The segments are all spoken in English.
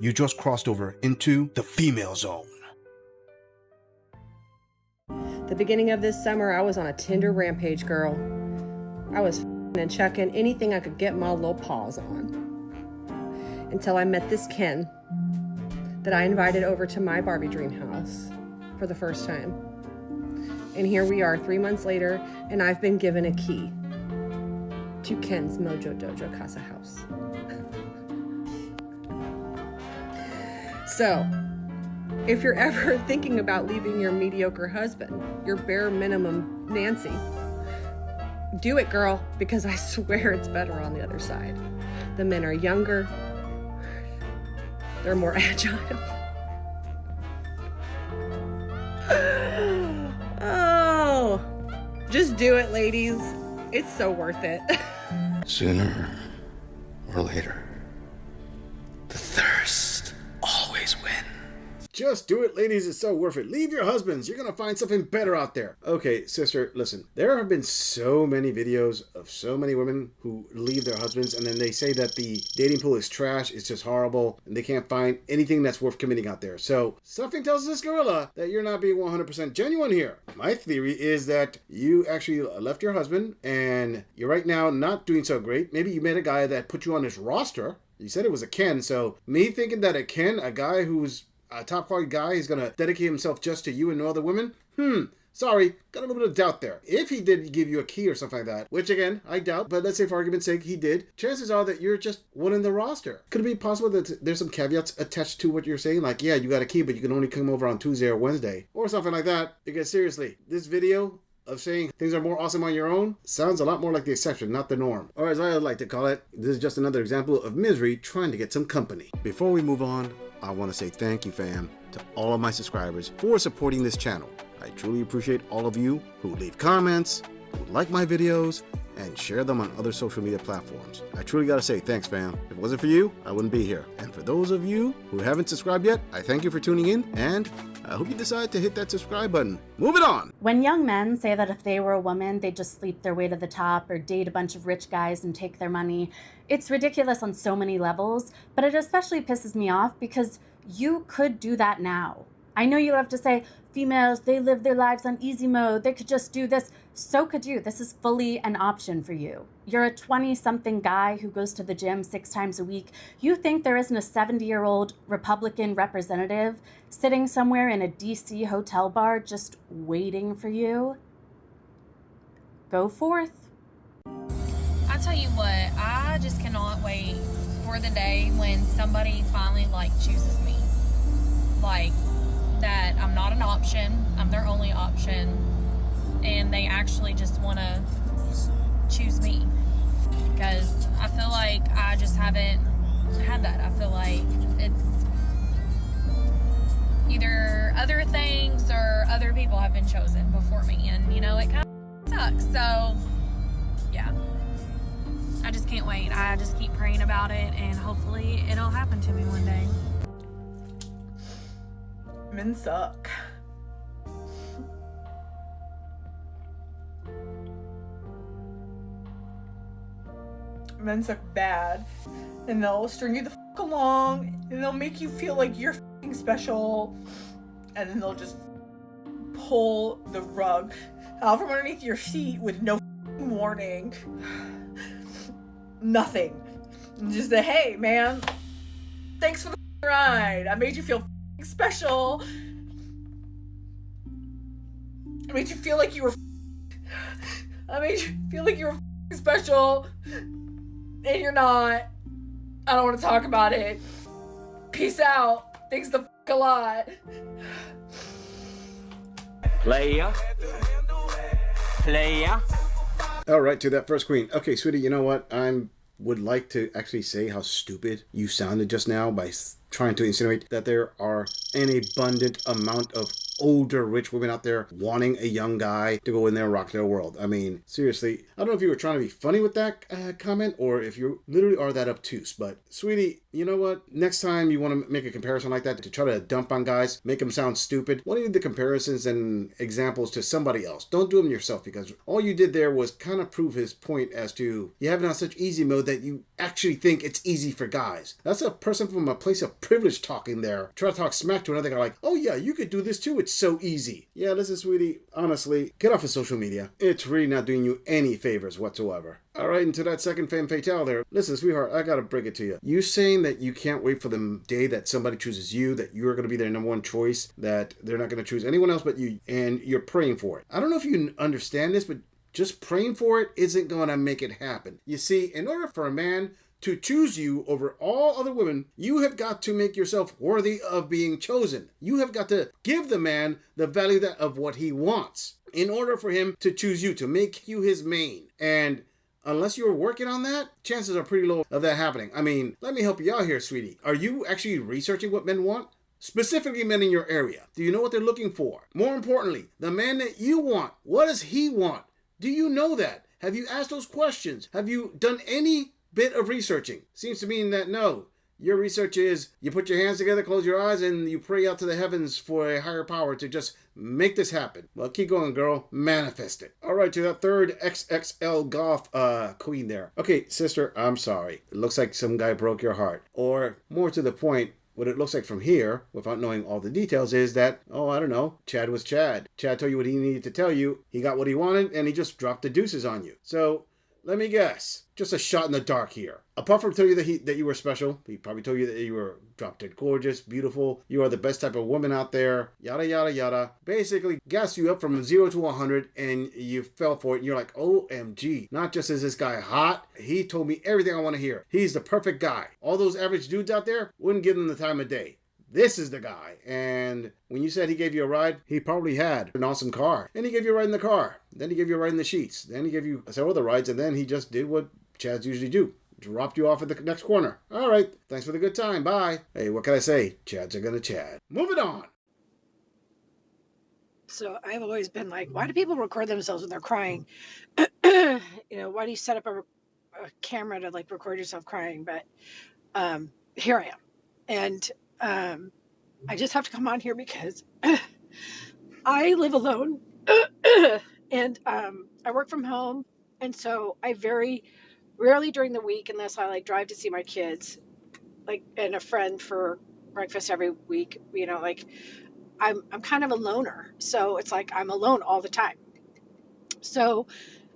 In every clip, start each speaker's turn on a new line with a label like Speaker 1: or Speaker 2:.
Speaker 1: You just crossed over into the female zone.
Speaker 2: The beginning of this summer, I was on a Tinder rampage, girl. I was and checking anything I could get my little paws on. Until I met this Ken that I invited over to my Barbie dream house for the first time. And here we are 3 months later, and I've been given a key to Ken's Mojo Dojo Casa house. So, if you're ever thinking about leaving your mediocre husband, your bare minimum Nancy, do it, girl, because I swear it's better on the other side. The men are younger, they're more agile. Oh, just do it, ladies. It's so worth it.
Speaker 1: Sooner or later, the thirst always wins.
Speaker 3: Just do it, ladies. It's so worth it. Leave your husbands. You're going to find something better out there. Okay, sister, listen. There have been so many videos of so many women who leave their husbands and then they say that the dating pool is trash, it's just horrible, and they can't find anything that's worth committing out there. So something tells this gorilla that you're not being 100% genuine here. My theory is that you actually left your husband and you're right now not doing so great. Maybe you met a guy that put you on his roster. You said it was a Ken, so me thinking that a Ken, a guy who's a top quality guy, he's gonna dedicate himself just to you and no other women? Sorry, got a little bit of doubt there. If he did give you a key or something like that, which again, I doubt, but let's say for argument's sake he did, chances are that you're just one in the roster. Could it be possible that there's some caveats attached to what you're saying? Like, yeah, you got a key, but you can only come over on Tuesday or Wednesday, or something like that. Because seriously, this video of saying things are more awesome on your own sounds a lot more like the exception, not the norm. Or as I like to call it, this is just another example of misery trying to get some company. Before we move on, I want to say thank you, fam, to all of my subscribers for supporting this channel. I truly appreciate all of you who leave comments, who like my videos, and share them on other social media platforms. I truly gotta say thanks, fam. If it wasn't for you, I wouldn't be here. And for those of you who haven't subscribed yet, I thank you for tuning in, and I hope you decide to hit that subscribe button. Moving on!
Speaker 4: When young men say that if they were a woman, they'd just sleep their way to the top or date a bunch of rich guys and take their money, it's ridiculous on so many levels, but it especially pisses me off because you could do that now. I know you love to say, females, they live their lives on easy mode, they could just do this. So could you. This is fully an option for you. You're a 20-something guy who goes to the gym 6 times a week. You think there isn't a 70-year-old Republican representative sitting somewhere in a DC hotel bar just waiting for you? Go forth.
Speaker 5: I tell you what, I just cannot wait for the day when somebody finally chooses me. That I'm not an option, I'm their only option, and they actually just want to choose me. Because I feel like I just haven't had that. I feel like it's either other things or other people have been chosen before me, and it kind of sucks. So yeah, I just can't wait. I just keep praying about it, and hopefully it'll happen to me one day.
Speaker 6: Men suck. Men suck bad, and they'll string you the fuck along, and they'll make you feel like you're fucking special, and then they'll just pull the rug out from underneath your feet with no fucking warning. Nothing. Just say, hey man, thanks for the ride. I made you feel special. I made you feel like you were special, and you're not. I don't want to talk about it. Peace out. Thanks the a lot.
Speaker 7: Playa.
Speaker 3: All right, to that first queen. Okay, sweetie, you know what? Would like to actually say how stupid you sounded just now by trying to insinuate that there are an abundant amount of older rich women out there wanting a young guy to go in there and rock their world. I mean, seriously, I don't know if you were trying to be funny with that comment or if you literally are that obtuse, but sweetie, you know what? Next time you want to make a comparison like that to try to dump on guys, make them sound stupid, why don't you do the comparisons and examples to somebody else? Don't do them yourself, because all you did there was kind of prove his point as to you have it on such easy mode that you actually think it's easy for guys. That's a person from a place of privilege talking there. Try to talk smack to another guy like, oh yeah, you could do this too. It's so easy. Yeah, listen, sweetie, honestly, get off of social media. It's really not doing you any favors whatsoever. Alright, and to that second femme fatale there, listen, sweetheart, I gotta break it to you. You saying that you can't wait for the day that somebody chooses you, that you're gonna be their number one choice, that they're not gonna choose anyone else but you, and you're praying for it. I don't know if you understand this, but just praying for it isn't gonna make it happen. You see, in order for a man to choose you over all other women, you have got to make yourself worthy of being chosen. You have got to give the man the value of what he wants in order for him to choose you, to make you his main. And unless you're working on that, chances are pretty low of that happening. I mean, let me help you out here, sweetie. Are you actually researching what men want? Specifically men in your area. Do you know what they're looking for? More importantly, the man that you want, what does he want? Do you know that? Have you asked those questions? Have you done any bit of researching? Seems to mean that no. Your research is you put your hands together, close your eyes, and you pray out to the heavens for a higher power to just make this happen. Well, keep going, girl. Manifest it. All right, to that third XXL golf queen there. Okay, sister, I'm sorry. It looks like some guy broke your heart. Or more to the point, what it looks like from here, without knowing all the details, is that, oh, I don't know, Chad was Chad. Chad told you what he needed to tell you. He got what he wanted, and he just dropped the deuces on you. So, let me guess. Just a shot in the dark here. Apart from telling you that you were special, he probably told you that you were drop dead gorgeous, beautiful, you are the best type of woman out there, yada, yada, yada. Basically, gassed you up from 0 to 100, and you fell for it, and you're like, OMG. Not just is this guy hot, he told me everything I want to hear. He's the perfect guy. All those average dudes out there wouldn't give him the time of day. This is the guy. And when you said he gave you a ride, he probably had an awesome car. And he gave you a ride in the car. Then he gave you a ride in the sheets. Then he gave you several other rides. And then he just did what Chads usually do. Dropped you off at the next corner. All right. Thanks for the good time. Bye. Hey, what can I say? Chads are gonna Chad. Moving on.
Speaker 7: So I've always been like, why do people record themselves when they're crying? Why do you set up a camera to like record yourself crying? But here I am. And I just have to come on here because I live alone and I work from home. And so I very rarely during the week, unless I like drive to see my kids, like, and a friend for breakfast every week, I'm kind of a loner. So it's like I'm alone all the time. So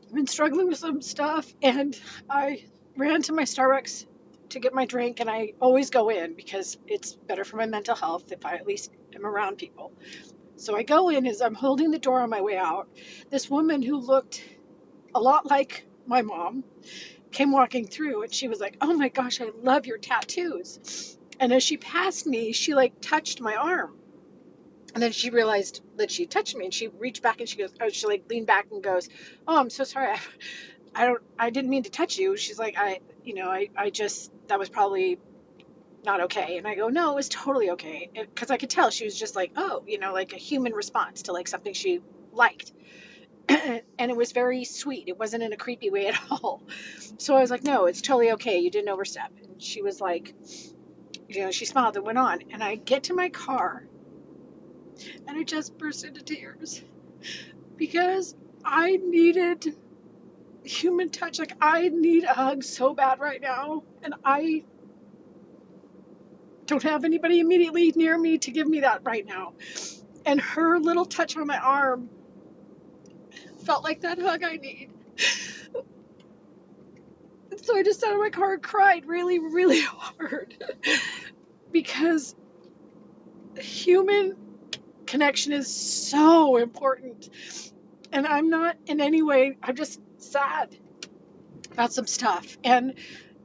Speaker 7: I've been struggling with some stuff, and I ran to my Starbucks to get my drink, and I always go in because it's better for my mental health if I at least am around people. So I go in. As I'm holding the door on my way out, this woman who looked a lot like my mom came walking through, and she was like, oh my gosh, I love your tattoos. And as she passed me, she like touched my arm. And then she realized that she touched me, and she reached back and she like leaned back and goes, oh, I'm so sorry. I didn't mean to touch you. She's like, that was probably not okay. And I go, no, it was totally okay. Because I could tell she was just like, oh, like a human response to like something she liked. And it was very sweet. It wasn't in a creepy way at all. So I was like, no, it's totally okay. You didn't overstep. And she was like, she smiled and went on. And I get to my car and I just burst into tears because I needed human touch. Like, I need a hug so bad right now, and I don't have anybody immediately near me to give me that right now. And her little touch on my arm felt like that hug I need. And so I just sat in my car and cried really, really hard because human connection is so important. And I'm not in any way, I'm just sad about some stuff. And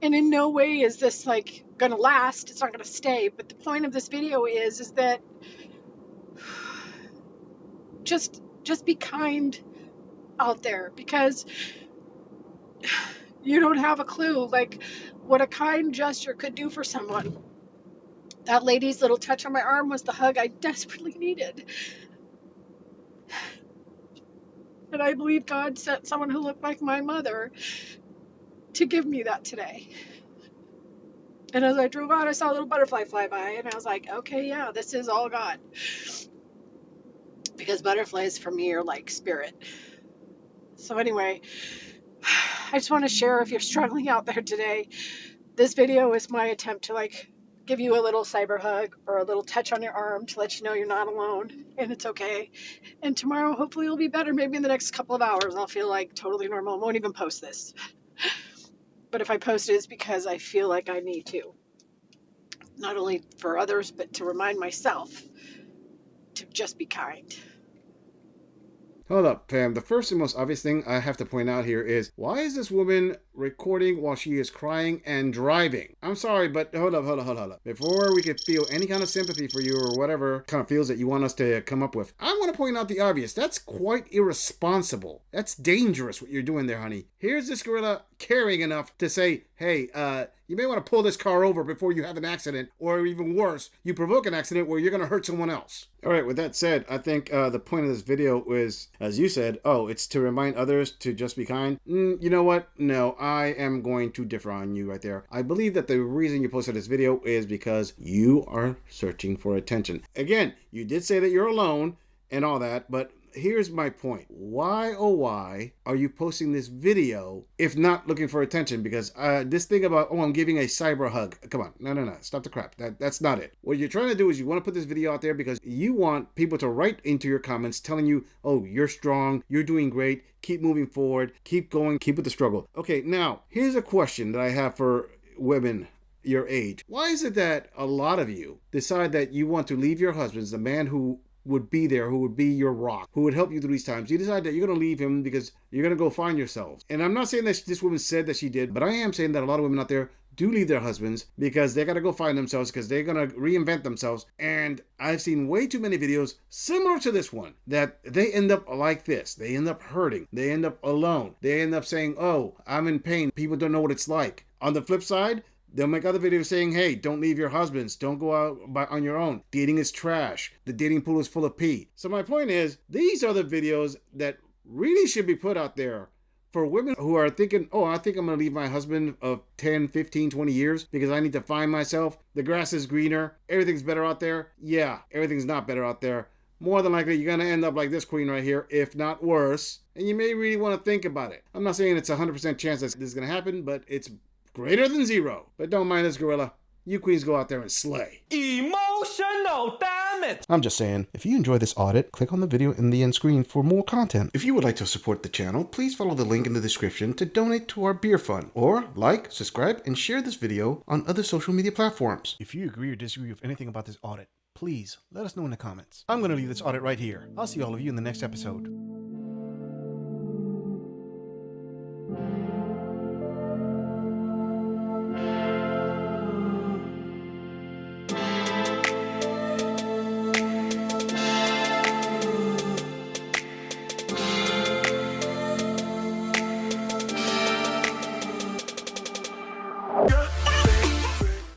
Speaker 7: in no way is this like going to last. It's not going to stay. But the point of this video is that just be kind out there, because you don't have a clue like what a kind gesture could do for someone. That lady's little touch on my arm was the hug I desperately needed. And I believe God sent someone who looked like my mother to give me that today. And as I drove out, I saw a little butterfly fly by, and I was like, okay, yeah, this is all God. Because butterflies for me are like spirit. So anyway, I just want to share, if you're struggling out there today, this video is my attempt to like give you a little cyber hug or a little touch on your arm to let you know you're not alone and it's okay. And tomorrow, hopefully it'll be better. Maybe in the next couple of hours, I'll feel like totally normal. I won't even post this. But if I post it, it's because I feel like I need to. Not only for others, but to remind myself to just be kind.
Speaker 3: Hold up, fam. The first and most obvious thing I have to point out here is, why is this woman recording while she is crying and driving? I'm sorry, but hold up. Before we could feel any kind of sympathy for you or whatever kind of feels that you want us to come up with, I want to point out the obvious. That's quite irresponsible. That's dangerous what you're doing there, honey. Here's this gorilla caring enough to say, hey, you may want to pull this car over before you have an accident, or even worse, you provoke an accident where you're going to hurt someone else. All right, with that said, I think the point of this video was, as you said, it's to remind others to just be kind. You know what? No, I am going to differ on you right there. I believe that the reason you posted this video is because you are searching for attention. Again, you did say that you're alone and all that, but here's my point. Why, oh why, are you posting this video if not looking for attention? Because this thing about, I'm giving a cyber hug. Come on. No. Stop the crap. That's not it. What you're trying to do is you want to put this video out there because you want people to write into your comments telling you, oh, you're strong, you're doing great, keep moving forward, keep going, keep with the struggle. Okay, now, here's a question that I have for women your age. Why is it that a lot of you decide that you want to leave your husbands, the man who would be there, who would be your rock, who would help you through these times? You decide that you're going to leave him because you're going to go find yourselves. And I'm not saying that this woman said that she did, but I am saying that a lot of women out there do leave their husbands because they got to go find themselves, because they're going to reinvent themselves. And I've seen way too many videos similar to this one that they end up like this. They end up hurting. They end up alone. They end up saying, oh, I'm in pain. People don't know what it's like. On the flip side, they'll make other videos saying, hey, don't leave your husbands. Don't go out on your own. Dating is trash. The dating pool is full of pee. So my point is, these are the videos that really should be put out there for women who are thinking, oh, I think I'm going to leave my husband of 10, 15, 20 years because I need to find myself. The grass is greener. Everything's better out there. Yeah, everything's not better out there. More than likely, you're going to end up like this queen right here, if not worse. And you may really want to think about it. I'm not saying it's a 100% chance that this is going to happen, but it's greater than zero. But don't mind this gorilla. You queens go out there and slay.
Speaker 8: Emotional damage!
Speaker 1: I'm just saying, if you enjoy this audit, click on the video in the end screen for more content. If you would like to support the channel, please follow the link in the description to donate to our beer fund. Or like, subscribe, and share this video on other social media platforms. If you agree or disagree with anything about this audit, please let us know in the comments. I'm going to leave this audit right here. I'll see all of you in the next episode.